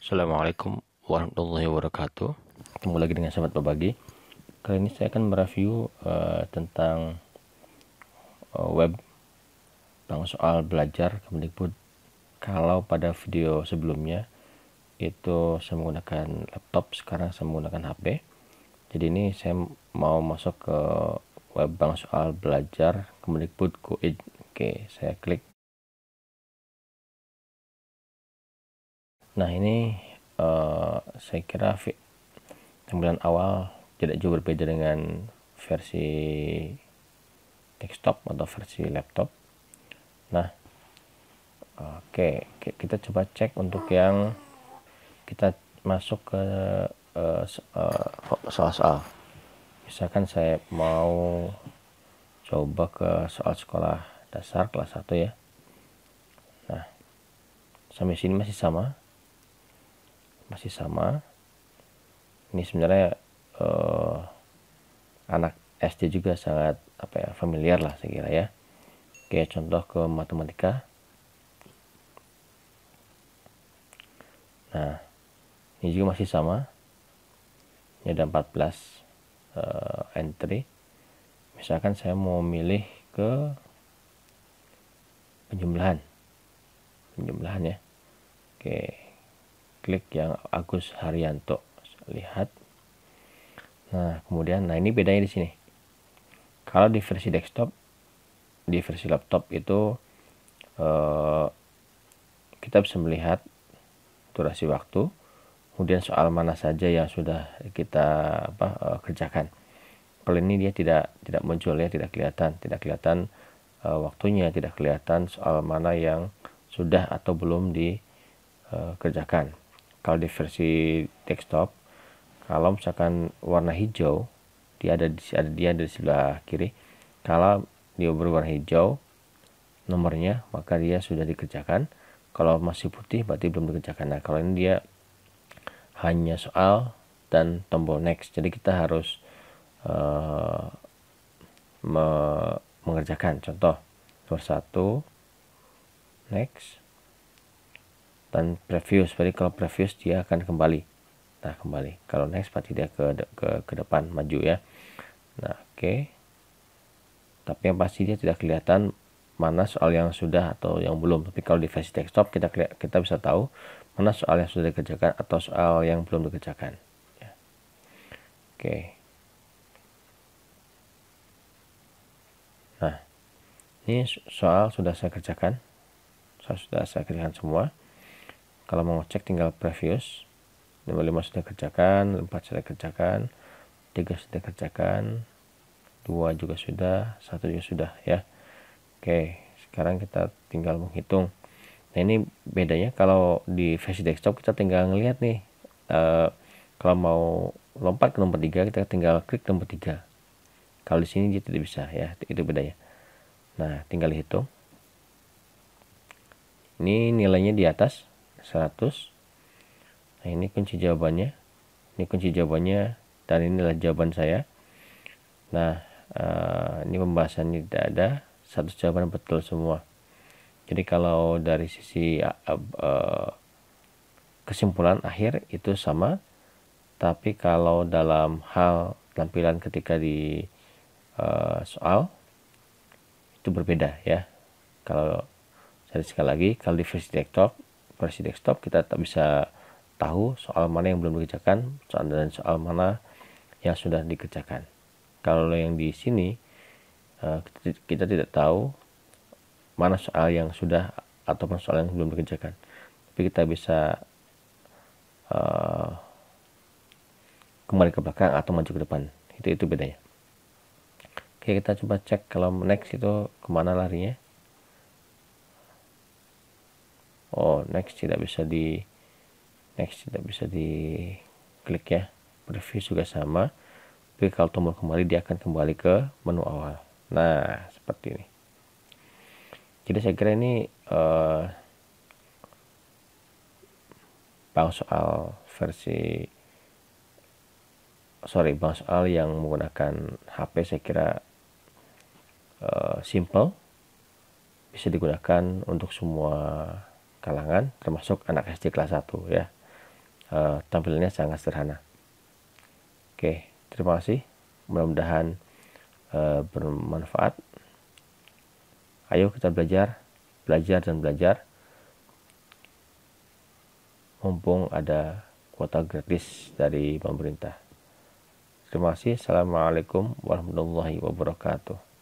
Assalamualaikum warahmatullahi wabarakatuh. Ketemu lagi dengan sahabat berbagi. Kali ini saya akan mereview tentang web tentang soal belajar Kemdikbud. Kalau pada video sebelumnya itu saya menggunakan laptop, sekarang saya menggunakan HP. Jadi ini saya mau masuk ke web bank soal belajar Kemdikbud Go.id. Oke, saya klik. Nah, ini saya kira tampilan awal tidak jauh berbeda dengan versi desktop atau versi laptop. Nah, oke, kita coba cek untuk yang kita masuk ke soal-soal. Misalkan saya mau coba ke soal sekolah dasar kelas 1 ya. Nah, sampai sini masih sama. Ini sebenarnya anak SD juga sangat familiar lah saya kira ya. Oke, contoh ke matematika. Nah, ini juga masih sama. Ini ada 14 entry. Misalkan saya mau milih ke penjumlahan ya. Oke, klik yang Agus Haryanto. Lihat. Nah, kemudian ini bedanya di sini. Kalau di versi desktop, di versi laptop itu kita bisa melihat durasi waktu, kemudian soal mana saja yang sudah kita kerjakan. Kalau ini dia tidak muncul ya, tidak kelihatan waktunya, tidak kelihatan soal mana yang sudah atau belum dikerjakan. Kalau di versi desktop, kalau misalkan warna hijau, dia ada di sebelah kiri. Kalau dia berwarna hijau nomornya, maka dia sudah dikerjakan. Kalau masih putih berarti belum dikerjakan. Nah, kalau ini dia hanya soal dan tombol next. Jadi kita harus mengerjakan. Contoh nomor 1 next dan previous. Berarti kalau previous dia akan kembali. Nah, kembali. Kalau next berarti dia ke depan, maju ya. Nah, oke. Tapi yang pasti dia tidak kelihatan mana soal yang sudah atau yang belum. Tapi kalau di versi desktop kita bisa tahu mana soal yang sudah dikerjakan atau soal yang belum dikerjakan ya. Oke. Nah, ini soal sudah saya kerjakan. Sudah saya kerjakan semua. Kalau mau cek tinggal previous. 5 sudah kerjakan, 4 sudah kerjakan, 3 sudah kerjakan, 2 juga sudah, 1 juga sudah ya. Oke, sekarang kita tinggal menghitung. Nah, ini bedanya kalau di versi desktop kita tinggal ngelihat nih. Kalau mau lompat ke nomor 3 kita tinggal klik nomor 3. Kalau di sini dia tidak bisa ya, itu bedanya. Nah, tinggal hitung. Ini nilainya di atas 100. Nah, ini kunci jawabannya. Dan inilah jawaban saya. Nah, ini pembahasannya tidak ada. 100 jawaban betul semua. Jadi kalau dari sisi kesimpulan akhir itu sama, tapi kalau dalam hal tampilan ketika di soal itu berbeda ya. Kalau sekali lagi, kalau di versi desktop kita tak bisa tahu soal mana yang belum dikerjakan dan soal mana yang sudah dikerjakan. Kalau yang di sini kita tidak tahu mana soal yang sudah ataupun soal yang belum dikerjakan, tapi kita bisa kembali ke belakang atau maju ke depan. Itu bedanya. Oke, kita coba cek kalau next itu kemana larinya. Oh, next tidak bisa di klik ya. Preview juga sama. Tapi kalau tombol kembali dia akan kembali ke menu awal. Nah, seperti ini. Jadi saya kira ini bang soal yang menggunakan HP saya kira simple, bisa digunakan untuk semua kalangan termasuk anak SD kelas 1 ya. tampilannya sangat sederhana. Oke, terima kasih. Mudah-mudahan bermanfaat. Ayo kita belajar dan belajar. Mumpung ada kuota gratis dari pemerintah. Terima kasih. Assalamualaikum warahmatullahi wabarakatuh.